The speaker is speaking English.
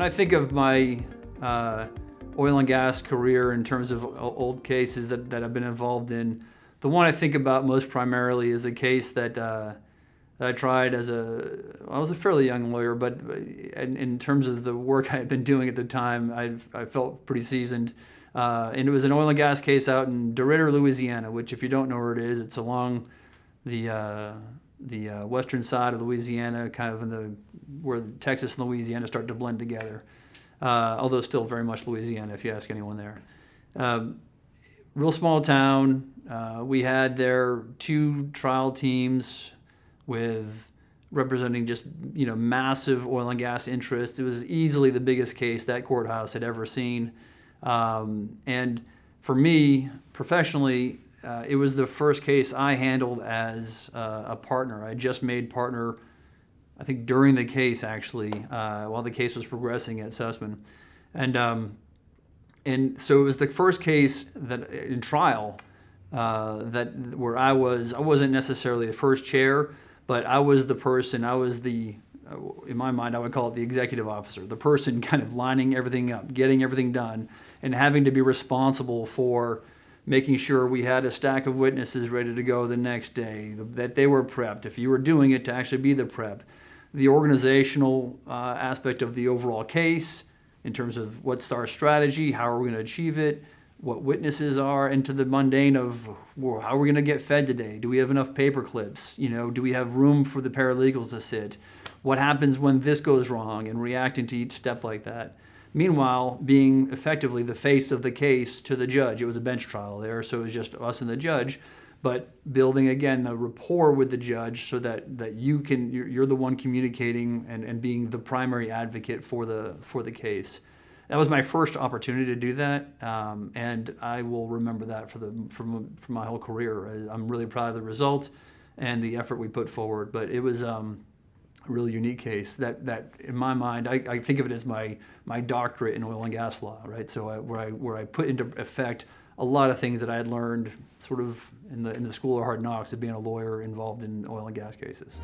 When I think of my oil and gas career in terms of old cases that I've been involved in, the one I think about most primarily is a case that I tried I was a fairly young lawyer, but in terms of the work I had been doing at the time, I felt pretty seasoned. And it was an oil and gas case out in DeRidder, Louisiana, which, if you don't know where it is, it's along the western side of Louisiana, kind of where Texas and Louisiana start to blend together. Although still very much Louisiana, if you ask anyone there. Real small town. We had there 2 trial teams with representing just massive oil and gas interests. It was easily the biggest case that courthouse had ever seen. And for me, professionally, it was the first case I handled as a partner. I just made partner, I think, during the case, actually, while the case was progressing at Sussman. And so it was the first case that in trial where I wasn't necessarily the first chair, but I was the person, in my mind, I would call it the executive officer, the person kind of lining everything up, getting everything done, and having to be responsible for making sure we had a stack of witnesses ready to go the next day, that they were prepped, if you were doing it, to actually be the prep. The organizational aspect of the overall case, in terms of what's our strategy, how are we going to achieve it, what witnesses are, and to the mundane of, well, how are we going to get fed today? Do we have enough paper clips? Do we have room for the paralegals to sit? What happens when this goes wrong, and reacting to each step like that? Meanwhile, being effectively the face of the case to the judge. It was a bench trial there, so it was just us and the judge, but building, again, the rapport with the judge so that you're the one communicating and being the primary advocate for the case. That was my first opportunity to do that, and I will remember that for my whole career. I'm really proud of the result and the effort we put forward, but it was a really unique case that in my mind, I think of it as my doctorate in oil and gas law, right? So where I put into effect a lot of things that I had learned sort of in the school of hard knocks of being a lawyer involved in oil and gas cases.